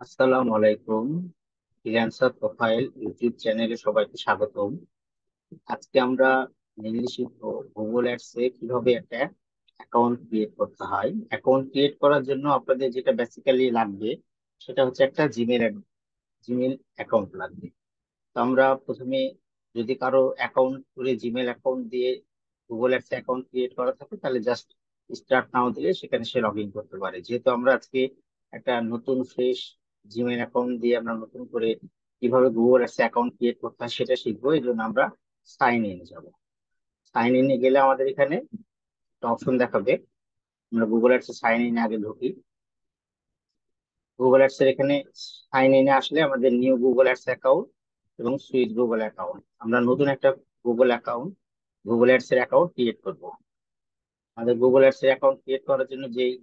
আসসালামু আলাইকুম। Freelancer profile YouTube চ্যানেলে সবাইকে স্বাগতম। আজকে আমরা মেনলি শিখবো গুগল অ্যাডস এ কিভাবে একটা অ্যাকাউন্ট ক্রিয়েট করতে হয়। অ্যাকাউন্ট ক্রিয়েট করার জন্য আপনাদের যেটা বেসিক্যালি লাগবে সেটা হচ্ছে একটা জিমেল অ্যাকাউন্ট লাগবে। তো আমরা প্রথমে, যদি কারো অ্যাকাউন্ট করে জিমেল অ্যাকাউন্ট দিয়ে গুগল অ্যাডস অ্যাকাউন্ট ক্রিয়েট করা থাকে তাহলে জাস্ট স্টার্ট নাও দিলে সেখানে সে লগ ইন করতে পারে। যেহেতু আমরা আজকে একটা নতুন ফ্রেশ জিমেল অ্যাকাউন্ট দিয়ে আমরা নতুন করে কিভাবে গুগল অ্যাডস অ্যাকাউন্ট ক্রিয়েট করতে হয় সেটা শিখবো, এই জন্য আমরা সাইন ইন যাব। সাইন ইনে গেলে আমাদের এখানে একটা অপশন দেখাবে। আমরা গুগল অ্যাডস সাইন ইনে আগে ঢুকি। গুগল অ্যাডস এর এখানে সাইন ইনে আসলে আমাদের নিউ গুগল অ্যাডস অ্যাকাউন্ট এবং সুইচ গুগল অ্যাকাউন্ট, আমরা নতুন একটা গুগল অ্যাডস এর অ্যাকাউন্ট ক্রিয়েট করব। আমাদের গুগল অ্যাডস এর অ্যাকাউন্ট ক্রিয়েট করার জন্য যেই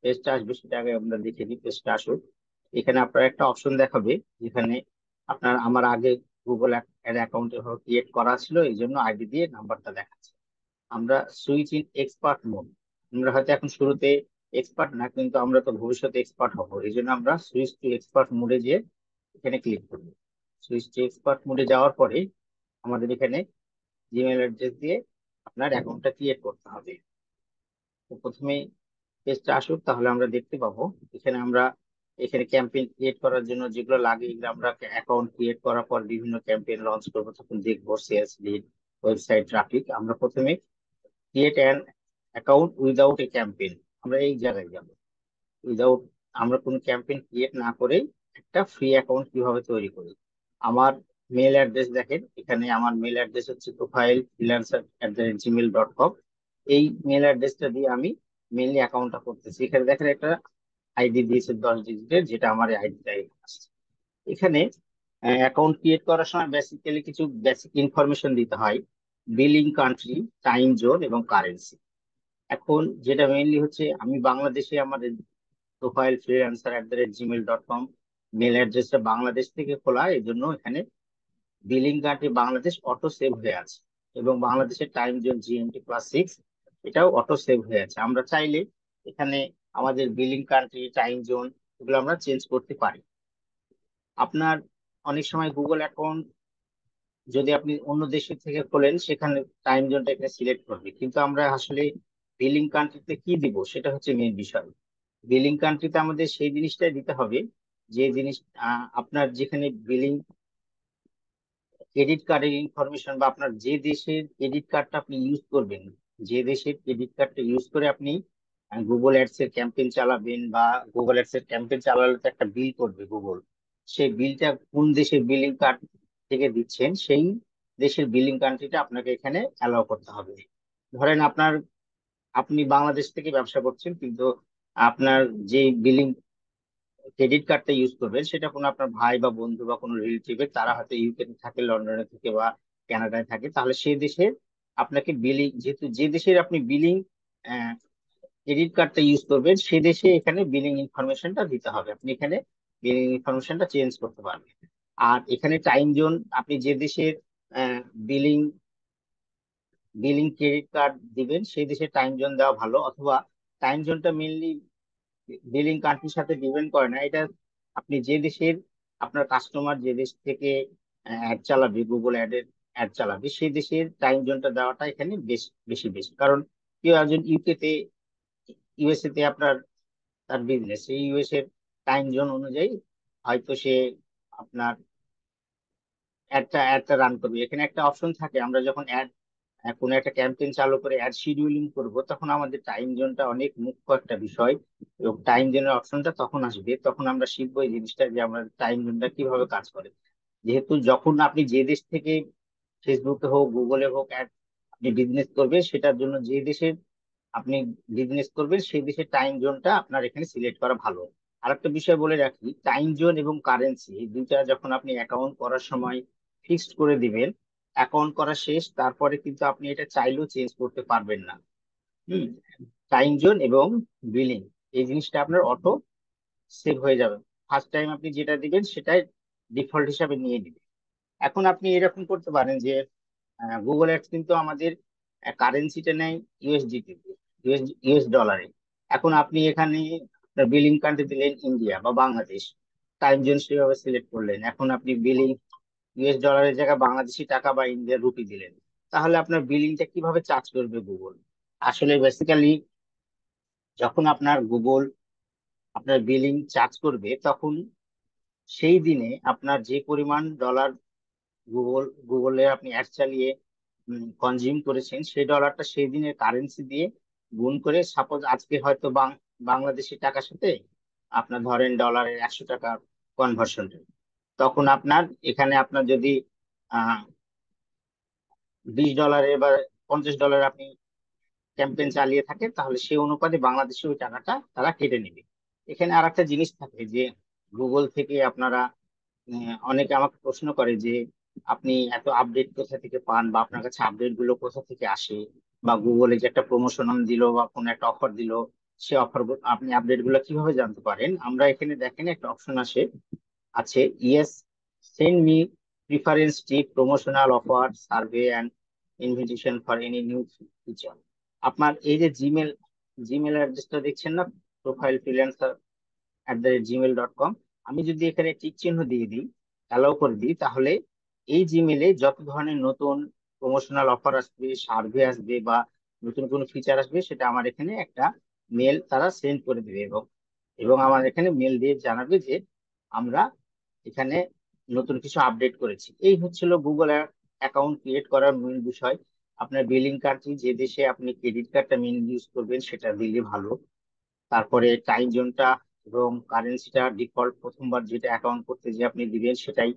পেজটা আসবে সেটা আগে আমরা দেখে নিই। পেজটা আসুক, এখানে আপনার একটা অপশন দেখাবে যেখানে আমার আগে গুগল এর অ্যাকাউন্ট ক্রিয়েট করা ছিল, এই জন্য আইডি দিয়ে নাম্বারটা দেখাচ্ছে। আমরা সুইচ ইন এক্সপার্ট মোড, আমরা হয়তো এখন শুরুতে এক্সপার্ট না, কিন্তু আমরা তো ভবিষ্যতে এক্সপার্ট হবো, এই জন্য আমরা সুইচ টু এক্সপার্ট মোডে যে এখানে ক্লিক করবো। সুইচ টু এক্সপার্ট মোডে যাওয়ার পরে আমাদের এখানে জিমেল অ্যাড্রেস দিয়ে আপনার অ্যাকাউন্টটা ক্রিয়েট করতে হবে। তো প্রথমে পেজটা আসুক, তাহলে আমরা দেখতে পাবো এখানে ক্যাম্পেইন ক্রিয়েট করার জন্য যেগুলো লাগে এগুলো আমরা অ্যাকাউন্ট ক্রিয়েট করার পর বিভিন্ন ক্যাম্পেইন লঞ্চ করবো, তখন দেখবো সেলস লিড, ওয়েবসাইট ট্রাফিক। আমরা প্রথমে create an account without a campaign, আমরা এই জায়গায় যাবো। উইদাউট, আমরা কোনো ক্যাম্পেইন ক্রিয়েট না করেই একটা ফ্রি অ্যাকাউন্ট কিভাবে তৈরি করি। আমার মেল অ্যাড্রেস দেখেন, এখানে আমার মেল অ্যাড্রেস হচ্ছে tofail@gmail.com। এই মেল অ্যাড্রেসটা দিয়ে আমি মেনলি অ্যাকাউন্টটা করতেছি। এখানে দেখেন একটা আইডি দিয়েছে 10 ডিজিটের, যেটা আমার আইডিটাই আসছে। এখানে অ্যাকাউন্ট ক্রিয়েট করার সময় বেসিক্যালি কিছু বেসিক ইনফরমেশন দিতে হয়: বিলিং কান্ট্রি, টাইম জোন এবং কারেন্সি। এখন যেটা মেইনলি হচ্ছে, আমি বাংলাদেশে আমার প্রোফাইল freelancer@gmail.com মেল অ্যাড্রেসটা বাংলাদেশ থেকে খোলা, এই জন্য এখানে billing country Bangladesh auto save হয়ে আছে, এবং বাংলাদেশের টাইম জোন GMT+6 এটাও অটো সেভ হয়ে আছে। আমরা চাইলে এখানে আমাদের বিলিং কান্ট্রি, টাইম জোন এগুলো আমরা চেঞ্জ করতে পারি। আপনার অনেক সময় গুগল অ্যাকাউন্ট যদি আপনি অন্য দেশের থেকে খোলেন সেখানে টাইম জোনটা এখানে সিলেক্ট করবে, কিন্তু আমরা আসলে বিলিং কান্ট্রিতে কি দিব সেটা হচ্ছে মেন বিষয়। বিলিং কান্ট্রিতে আমাদের সেই জিনিসটাই দিতে হবে যে জিনিস, আপনার যেখানে বিলিং ক্রেডিট কার্ডের ইনফরমেশন, বা আপনার যে দেশের ক্রেডিট কার্ডটা আপনি ইউজ করবেন, যে দেশের ক্রেডিট কার্ডটা ইউজ করে আপনি গুগল অ্যাডস এর ক্যাম্পেইন চালাবেন, বা গুগল অ্যাডস এর ক্যাম্পেইন চালালে তো একটা বিল করবে গুগল, সেই বিলটা কোন দেশের বিলিং কার্ড থেকে দিচ্ছেন সেই দেশের বিলিং কান্ট্রিটা আপনাকে এখানে অ্যালাউ করতে হবে। ধরেন আপনি বাংলাদেশ থেকে ব্যবসা করছেন, কিন্তু আপনার যে বিলিং ক্রেডিট কার্ডটা ইউজ করবেন সেটা কোনো আপনার ভাই বা বন্ধু বা কোনো রিলেটিভের, তারা হয়তো ইউকে থাকে, লন্ডনে থাকে বা কানাডায় থাকে, তাহলে সেই দেশে আপনাকে বিলিং, যেহেতু যে দেশের আপনি বিলিং ক্রেডিট কার্ডটা ইউজ করবেন সেই দেশে এখানে বিলিং ইনফরমেশনটা দিতে হবে। আপনি এখানে বিলিং ইনফরমেশনটা চেঞ্জ করতে পারবেন। আর এখানে টাইম জোন, আপনি যে দেশের বিলিং বিলিং ক্রেডিট কার্ড দিবেন সেই দেশের টাইম জোন দেওয়া ভালো, অথবা টাইম জোনটা মেনলি বিলিং কান্ট্রির সাথে ডিপেন্ড করে না, এটা আপনি যে দেশের, আপনার কাস্টমার যে দেশ থেকে অ্যাড চালাবে, গুগল অ্যাড চালাবে, সেই দেশের টাইম জোনটা দেওয়াটা এখানে বেশি, কারণ কেউ একজন ইউএসএ তে আপনার তার বিজনেস, সেই ইউএস এর টাইম জোন অনুযায়ী হয়তো সে আপনার অ্যাডটা রান করবে। এখানে একটা অপশন থাকে, আমরা যখন কোনো একটা ক্যাম্পেইন চালু করে অ্যাড শিডিউলিং করব, তখন আমাদের টাইম জোনটা অনেক মুখ্য একটা বিষয়, এবং টাইম জোনের অপশনটা তখন আসবে, তখন আমরা শিখবো এই জিনিসটা যে আমরা টাইম জোনটা কিভাবে কাজ করে। যেহেতু যখন আপনি যে দেশ থেকে ফেসবুকে হোক, গুগলে হোক আপনি বিজনেস করবেন, সেটার জন্য যে দেশের আপনি বিজনেস করবেন সেই দেশের টাইম জোনটা আপনার এখানে সিলেক্ট করা ভালো। আর একটা বিষয় বলে রাখি, টাইম জোন এবং কারেন্সি এই দুইটা যখন আপনি অ্যাকাউন্ট করার সময় ফিক্সড করে দিবেন, অ্যাকাউন্ট করা শেষ, তারপরে কিন্তু আপনি এটা চাইলেও চেঞ্জ করতে পারবেন না। হুম। টাইম জোন এবং বিলিং এই জিনিসটা আপনার অটো সেভ হয়ে যাবে। ফার্স্ট টাইম আপনি যেটা দিবেন সেটাই ডিফল্ট হিসাবে নিয়ে দিবে। এখন আপনি এরকম করতে পারেন যে গুগল অ্যাডস কিন্তু আমাদের কারেন্সিটা নেয় ইউএসডিটি, ইউএস ডলারে। এখন আপনি এখানে আপনার বিলিং কান্ট্রি দিলেন ইন্ডিয়া বা বাংলাদেশ, টাইম জোন সেভাবে সিলেক্ট করলেন, এখন আপনি বিলিং ইউএস ডলারের জায়গায় বাংলাদেশি টাকা বা ইন্ডিয়ার রুপি দিলেন, তাহলে আপনার বিলিংটা কিভাবে চার্জ করবে গুগল? আসলে বেসিক্যালি যখন আপনার গুগল আপনার বিলিং চার্জ করবে, তখন সেই দিনে আপনার যে পরিমাণ ডলার গুগলে আপনি অ্যাড চালিয়ে কনজিউম করেছেন, সেই ডলারটা সেই দিনের কারেন্সি দিয়ে গুণ করে, সাপোজ আজকে হয়তো বাংলাদেশি টাকার সাথে আপনার ধরেন ডলারের 100 টাকা কনভার্সন, তখন আপনার এখানে আপনার যদি আহ $20 বা $50 আপনি ক্যাম্পেইন চালিয়ে থাকেন, তাহলে সেই অনুপাতে বাংলাদেশে ওই টাকাটা তারা কেটে নেবে। এখানে আর একটা জিনিস থাকে যে গুগল থেকে আপনারা অনেকে আমাকে প্রশ্ন করে যে আপনি এত আপডেট কোথা থেকে পান, বা আপনার কাছে আপডেট গুলো কোথা থেকে আসে, বা গুগলে যে একটা প্রমোশন দিল বা কোনো একটা অফার দিল, সে অফার আপনি আপডেট গুলো কিভাবে জানতে পারেন? আমরা এখানে দেখেন একটা অপশন আছে, yes, send me preference tip, promotional offer, survey and invitation for any new feature. আপনার এই যে জিমেল অ্যাড্রেসটা দেখছেন না, প্রোফাইল freelancer@gmail.com, আমি যদি এখানে টিক চিহ্ন দিয়ে দিই, অ্যালাউ করে দিই, তাহলে এই জিমেলে যত ধরনের নতুন প্রমোশনাল অফার আসবে, সার্ভে আসবে, বা নতুন কোনো ফিচার আসবে, সেটা আমার এখানে একটা মেল তারা সেন্ড করে দিবে, এবং এবং আমার এখানে মেল দিয়ে জানাবে যে আমরা এখানে নতুন কিছু আপডেট করেছি। এই হচ্ছিল গুগল অ্যাকাউন্ট ক্রিয়েট করার মূল বিষয়। আপনার বিলিং কান্ট্রি, যে দেশে আপনি ক্রেডিট কার্ডটা মেন ইউজ করবেন, সেটা দিলে ভালো। তারপরে টাইম জোনটা এবং কারেন্সিটা ডিফল্ট প্রথমবার যেটা অ্যাকাউন্ট করতে যে আপনি দিবেন, সেটাই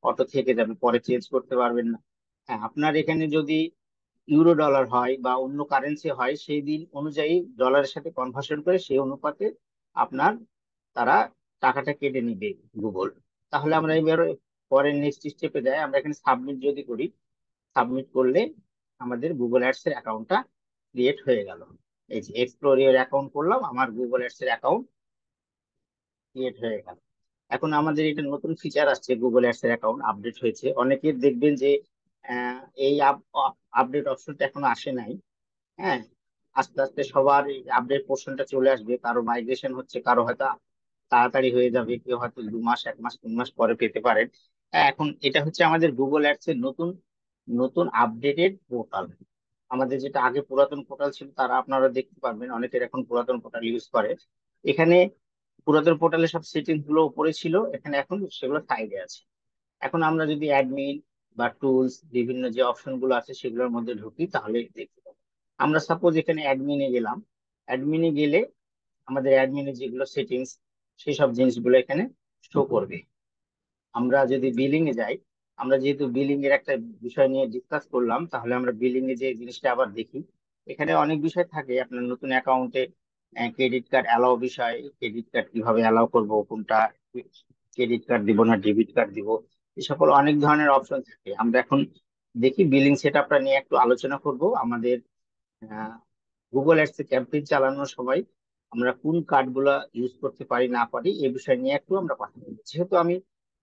অটো থেকে যাবে, পরে চেঞ্জ করতে পারবেন না। হ্যাঁ, আপনার এখানে যদি ইউরো ডলার হয় বা অন্য কারেন্সি হয়, সেই দিন অনুযায়ী ডলারের সাথে কনভার্সন করে সেই অনুপাতে আপনার তারা টাকাটা কেটে নিবে গুগল। তাহলে আমরা এবার পরের নেক্সট স্টেপে যাই। আমরা এখানে সাবমিট যদি করি, সাবমিট করলে আমাদের গুগল অ্যাডস এর অ্যাকাউন্টটা ক্রিয়েট হয়ে গেল। এই যে এক্সপ্লোর ইয়ার অ্যাকাউন্ট করলাম, আমার গুগল অ্যাডস এর অ্যাকাউন্ট ক্রিয়েট হয়ে গেল। এখন আমাদের এটা নতুন ফিচার আসছে, গুগল অ্যাডস এর অ্যাকাউন্ট আপডেট হয়েছে। অনেকের দেখবেন যে এই আপডেট অপশনটা এখনো আসে নাই। হ্যাঁ, আস্তে আস্তে সবার আপডেট পোর্শনটা চলে আসবে, কারো মাইগ্রেশন হচ্ছে, কারো হয়তো তাড়াতাড়ি হয়ে যাবে, কেউ হয়তো 2 মাস 1 মাস 3 মাস পরে পেতে পারেন। এখন এটা হচ্ছে আমাদের গুগল অ্যাডস এর নতুন নতুন আপডেটেড পোর্টাল। আমাদের যেটা আগে পুরাতন পোর্টাল ছিল, তারা আপনারা দেখতে পারবেন অনেকের এখন পুরাতন পোর্টাল ইউজ করে। এখানে পুরাতন পোর্টালের সব সেটিংস গুলো উপরে ছিল, এখানে এখন সেগুলো সাইডে আছে। এখন আমরা যদি অ্যাডমিন বা টুলস বিভিন্ন যে অপশন গুলো আছে সেগুলোর মধ্যে ঢুকি, তাহলে দেখতে পাবো। আমরা সাপোজ এখানে অ্যাডমিনে গেলাম, অ্যাডমিনে গেলে আমাদের অ্যাডমিনে যেগুলো সেটিংস, সেই সব জিনিসগুলো এখানে শো করবে। আমরা যদি বিলিং এ যাই, আমরা যেহেতু বিলিং এর একটা বিষয় নিয়ে ডিসকাস করলাম, তাহলে আমরা বিলিং এ যে জিনিসটা আবার দেখি। এখানে অনেক বিষয় থাকে আপনার নতুন অ্যাকাউন্টে, ক্রেডিট কার্ড অ্যালাও বিষয়, ক্রেডিট কার্ড কিভাবে অ্যালাউ করবো, কোনটা ক্রেডিট কার্ড দিব না ডেবিট কার্ড দিব, এই সকল অনেক ধরনের অপশন থাকে। আমরা এখন দেখি বিলিং সেট আপটা নিয়ে একটু আলোচনা করব। আমাদের গুগল অ্যাডস এ ক্যাম্পেইন চালানোর সময় আমরা কোন কার্ড গুলা ইউজ করতে পারি না পারি, এই বিষয় নিয়ে একটু আমরা কথা বলবো। যেহেতু আমি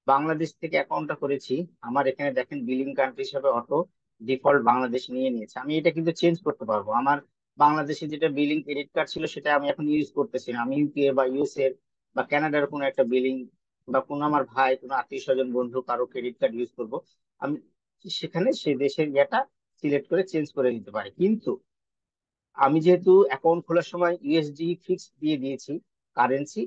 বাংলাদেশ থেকে অ্যাকাউন্টটা করেছি, আমার এখানে দেখেন বিলিং কান্ট্রি হিসাবে অটো ডিফল্ট বাংলাদেশ নিয়ে নিয়েছে। আমি এটা কিন্তু চেঞ্জ করতে পারবো। আমার বাংলাদেশে যেটা বিলিং ক্রেডিট কার্ড ছিল, সেটা আমি এখন ইউজ করতেছি না। আমি ইউকে বা ইউএস এর বা কানাডার কোনো একটা বিলিং, বা কোনো আমার ভাই, কোনো আত্মীয় স্বজন, বন্ধু কারো ক্রেডিট কার্ড ইউজ করব, আমি সেখানে সেই দেশের ইয়েটা সিলেক্ট করে চেঞ্জ করে নিতে পারি। কিন্তু আমি যেহেতু অ্যাকাউন্ট খোলার সময় ইউএসডি ফিক্স দিয়ে দিয়েছি কারেন্সি,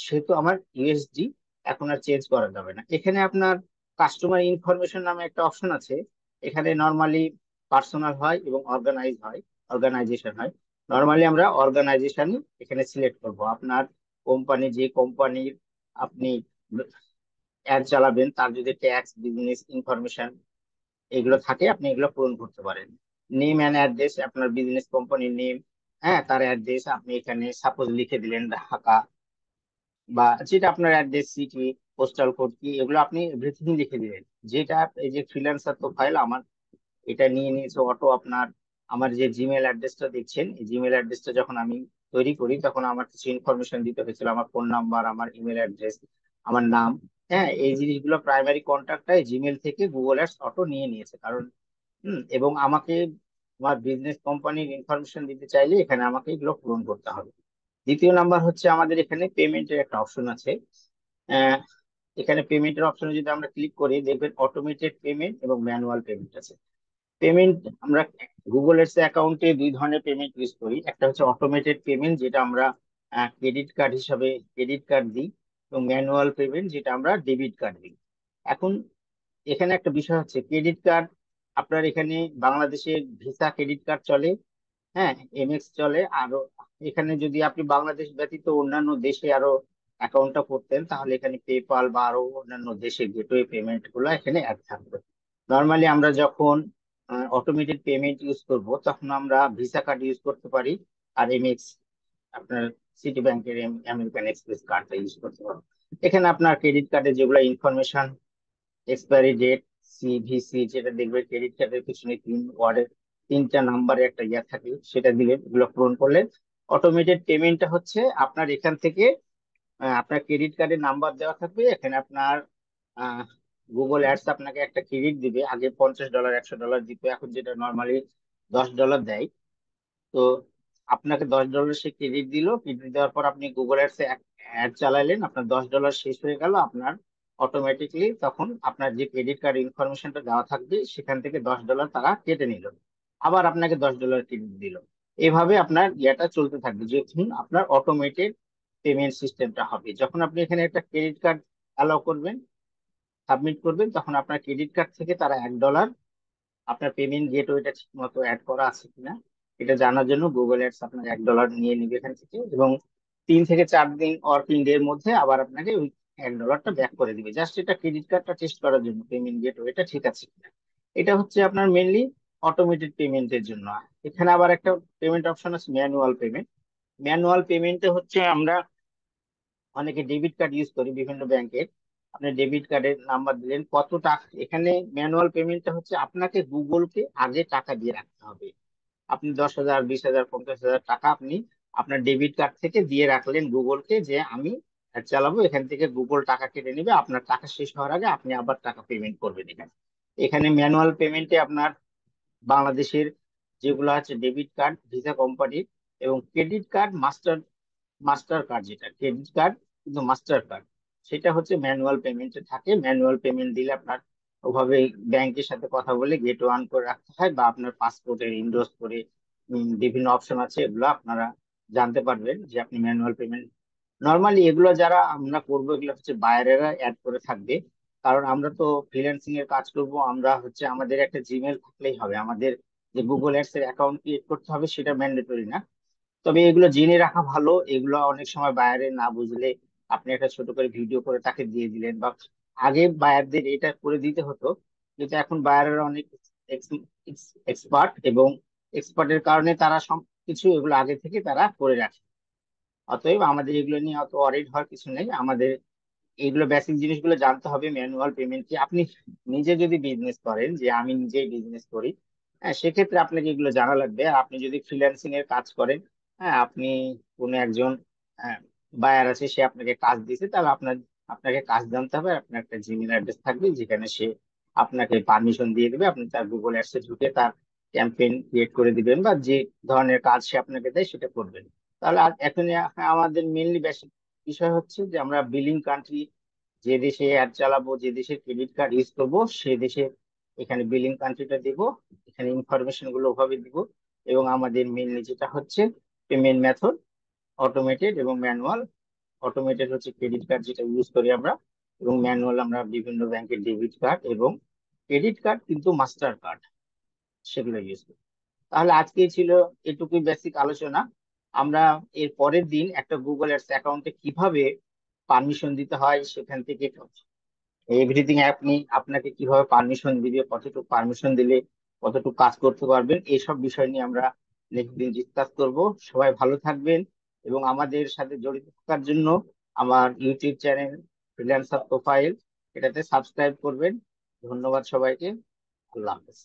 সেহেতু আমার ইউএসডি এখন আর চেঞ্জ করা যাবে না। এখানে আপনার কাস্টমার ইনফরমেশন নামে একটা অপশন আছে। এখানে নর্মালি পার্সোনাল হয় এবং অর্গানাইজেশন হয়। নর্মালি আমরা অর্গানাইজেশন এখানে সিলেক্ট করব। আপনার কোম্পানি, যে কোম্পানির আপনি অ্যাড চালাবেন, তার যদি ট্যাক্স, বিজনেস ইনফরমেশন এগুলো থাকে, আপনি এগুলো পূরণ করতে পারেন। নেম অ্যান্ড অ্যাড্রেস, আপনার বিজনেস কোম্পানির নেম, হ্যাঁ, তার অ্যাড্রেস আপনি এখানে সাপোজ লিখে দিলেন ঢাকা, বা যেটা আপনার অ্যাড্রেস, সিটি, পোস্টাল কোড কি, এগুলো আপনি এভরিথিং লিখে দিলেন। যেটা এই যে ফ্রিল্যান্সার তো ফাইল আমার এটা নিয়ে নিয়েছে অটো। আপনার আমার যে জিমেল অ্যাড্রেসটা দেখছেন, এই জিমেল অ্যাড্রেসটা যখন আমি তৈরি করি, তখন আমার কিছু ইনফরমেশন দিতে হয়েছিল, আমার ফোন নাম্বার, আমার ইমেল অ্যাড্রেস, আমার নাম। হ্যাঁ, এই জিনিসগুলো প্রাইমারি কন্ট্যাক্টটাই জিমেল থেকে গুগল অ্যাডস অটো নিয়ে নিয়েছে। কারণ এবং আমাকে আমার বিজনেস কোম্পানির ইনফরমেশন দিতে চাইলে এখানে আমাকে এগুলো পূরণ করতে হবে। দ্বিতীয় নাম্বার হচ্ছে আমাদের এখানে পেমেন্টের একটা অপশন আছে। আহ, এখানে পেমেন্টের অপশনে যদি আমরা ক্লিক করি, দেখবেন অটোমেটেড পেমেন্ট এবং ম্যানুয়াল পেমেন্ট আছে। পেমেন্ট আমরা গুগল এডস অ্যাকাউন্টে দুই ধরনের পেমেন্ট ইউজ করি। একটা হচ্ছে অটোমেটেড পেমেন্ট, যেটা আমরা ক্রেডিট কার্ড হিসাবে ক্রেডিট কার্ড দিই, এবং ম্যানুয়াল পেমেন্ট যেটা আমরা ডেবিট কার্ড দিই। এখন এখানে একটা বিষয় হচ্ছে ক্রেডিট কার্ড, আপনার এখানে বাংলাদেশে ভিসা ক্রেডিট কার্ড চলে, হ্যাঁ, এমএক্স চলে। আরো এখানে যদি আপনি বাংলাদেশ ব্যতীত অন্যান্য দেশে আরো অ্যাকাউন্টটা করতেন, তাহলে এখানে পেপাল বা আরো অন্যান্য দেশের গেটওয়ে পেমেন্ট গুলো এখানে অ্যাড থাকবে। নর্মালি আমরা যখন অটোমেটেড পেমেন্ট ইউজ করব, তখন আমরা ভিসা কার্ড ইউজ করতে পারি, আর এমএক্স আপনার সিটি ব্যাংকের আমেরিকান এক্সপ্রেস কার্ডটা ইউজ করতে পারবো। এখানে আপনার ক্রেডিট কার্ডে যেগুলো ইনফরমেশন, এক্সপায়ারি ডেট, সিভিসি, যেটা দেখবে ক্রেডিট কার্ডের পিছনে তিনটা নাম্বারে একটা ইয়া থাকে, সেটা দিলে এগুলো পূরণ করলে অটোমেটেড পেমেন্টটা হচ্ছে আপনার এখান থেকে আপনার ক্রেডিট কার্ডের নাম্বার দেওয়া থাকবে। এখানে আপনার গুগল অ্যাডস আপনাকে একটা ক্রেডিট দিবে। আগে $50 $100 দিত, এখন যেটা নর্মালি $10 দেয়। তো আপনাকে $10 সে ক্রেডিট দিল, ক্রেডিট দেওয়ার পর আপনি গুগল অ্যাডস অ্যাড চালাইলেন, আপনার $10 শেষ হয়ে গেল। আপনার অটোমেটিকলি তখন আপনার যে ক্রেডিট কার্ড ইনফরমেশনটা দেওয়া থাকবে, সেখান থেকে $10 তারা কেটে নিল, আবার আপনাকে $10 ক্রেডিট দিল। এভাবে আপনার ইয়েটা চলতে থাকবে, যখন আপনার অটোমেটেড পেমেন্ট সিস্টেমটা হবে। যখন আপনি এখানে একটা ক্রেডিট কার্ড অ্যালাউ করবেন, সাবমিট করবেন, তখন আপনার ক্রেডিট কার্ড থেকে তারা $1 আপনার পেমেন্ট গেটওয়েটা ঠিক মতো অ্যাড করা আছে কিনা এটা জানার জন্য গুগল অ্যাডস আপনার $1 নিয়ে নিবে এখান থেকে, এবং 3 থেকে 4 দিন ওয়ার্কিং ডে এর মধ্যে আবার আপনাকে ওই $1টা ব্যাক করে দিবে, জাস্ট এটা ক্রেডিট কার্ডটা টেস্ট করার জন্য পেমেন্ট গেটওয়েটা ঠিক আছে কিনা। এটা হচ্ছে আপনার মেনলি অটোমেটেড পেমেন্টের জন্য। এখানে আবার একটা পেমেন্ট অপশন আছে ম্যানুয়াল পেমেন্ট। ম্যানুয়াল পেমেন্টে হচ্ছে আমরা অনেকে ডেবিট কার্ড ইউজ করি বিভিন্ন ব্যাংকের। আপনি ডেবিট কার্ডের নাম্বার দিলেন, কত টাকা, এখানে ম্যানুয়াল পেমেন্টটা হচ্ছে আপনাকে গুগলকে আগে টাকা দিয়ে রাখতে হবে। আপনি 10,000 20,000 50,000 টাকা আপনি আপনার ডেবিট কার্ড থেকে দিয়ে রাখলেন গুগলকে, যে আমি অ্যাড চালাবো, এখান থেকে গুগল টাকা কেটে নেবে, আপনার টাকা শেষ হওয়ার আগে আপনি আবার টাকা পেমেন্ট করবেন। এখানে এখানে ম্যানুয়াল পেমেন্টে আপনার বাংলাদেশের যেগুলো আছে ডেবিট কার্ড ভিসা কোম্পানির, এবং credit card master master card, যেটা ক্রেডিট কার্ড কিন্তু মাস্টার কার্ড, সেটা হচ্ছে ম্যানুয়াল পেমেন্টে থাকে। ম্যানুয়াল পেমেন্ট দিলে আপনার ওভাবে ব্যাংকের সাথে কথা বলে গেট ওয়ান করে রাখতে হয়, বা আপনার পাসপোর্টের ইন্ডোজ করে বিভিন্ন অপশন আছে, এগুলো আপনারা জানতে পারবেন যে আপনি ম্যানুয়াল পেমেন্ট। নর্মালি এগুলো যারা আমরা করবো, এগুলো হচ্ছে বাইরেরা অ্যাড করে থাকবে, কারণ আমরা তো ফ্রিল্যান্সিং এর কাজ করব। আমরা হচ্ছে আমাদের একটা জিমেল থাকলেই হবে, আমাদের যে গুগল অ্যাডস এর অ্যাকাউন্ট ক্রিয়েট করতে হবে সেটা ম্যান্ডেটরি না। তবে এগুলো জেনে রাখা ভালো, এগুলো অনেক সময় বায়ারে না বুঝলে আপনি একটা ছোট করে ভিডিও করে তাকে দিয়ে দিলেন, বা আগে বায়ারদের এটা করে দিতে হতো, কিন্তু এখন বায়ারের অনেক এক্সপার্ট, এবং এক্সপার্টের কারণে তারা সবকিছু এগুলো আগে থেকে তারা করে রাখে। অতএব আমাদের এগুলো নিয়ে অত অরিড হওয়ার কিছু নেই। আমাদের এইগুলো বেসিক জিনিসগুলো জানতে হবে। ম্যানুয়াল পেমেন্ট কি, আপনি নিজে যদি বিজনেস করেন, যে আমি নিজেই বিজনেস করি, হ্যাঁ, সেক্ষেত্রে আপনাকে এগুলো জানা লাগবে। আর আপনি যদি ফ্রিল্যান্সিং এর কাজ করেন, হ্যাঁ, আপনি কোনো একজন বায়ার আছে, সে আপনাকে কাজ দিয়েছে, তাহলে আপনাকে কাজ জানতে হবে। আপনার একটা জিমেল অ্যাড্রেস থাকবে, যেখানে সে আপনাকে পারমিশন দিয়ে দিবে, আপনি তার গুগল অ্যাডসে ঢুকে তার ক্যাম্পেইন ক্রিয়েট করে দিবেন, বা যে ধরনের কাজ সে আপনাকে দেয় সেটা করবেন। তাহলে এখন আমাদের মেনলি বেসিক বিষয় হচ্ছে যে আমরা বিলিং কান্ট্রি, যে দেশে অ্যাড চালাবো, যে দেশের ক্রেডিট কার্ড ইউজ করবো, সে দেশে এখানে বিলিং কান্ট্রিটা দিব, এখানে ইনফরমেশন গুলো ওভাবে দিব। এবং আমাদের মেনলি যেটা হচ্ছে পেমেন্ট মেথড অটোমেটেড এবং ম্যানুয়াল। অটোমেটেড হচ্ছে ক্রেডিট কার্ড যেটা ইউজ করি আমরা, এবং ম্যানুয়াল আমরা বিভিন্ন ব্যাংকের ডেবিট কার্ড এবং ক্রেডিট কার্ড কিন্তু মাস্টার কার্ড, সেগুলো ইউজ করি। তাহলে আজকে ছিল এটুকুই বেসিক আলোচনা। আমরা এর পরের দিন একটা গুগল অ্যাডস অ্যাকাউন্টে কিভাবে পারমিশন দিতে হয়, সেখান থেকে এভরিথিং আপনি আপনাকে কিভাবে পারমিশন দিবে, কতটুকু পারমিশন দিলে কতটুকু কাজ করতে পারবেন, এইসব বিষয় নিয়ে আমরা নেক্সট দিন ডিসকাস করব। সবাই ভালো থাকবেন, এবং আমাদের সাথে জড়িত থাকার জন্য আমার ইউটিউব চ্যানেল ফ্রিল্যান্সার প্রোফাইল, এটাতে সাবস্ক্রাইব করবেন। ধন্যবাদ সবাইকে। আল্লাহ হাফেজ।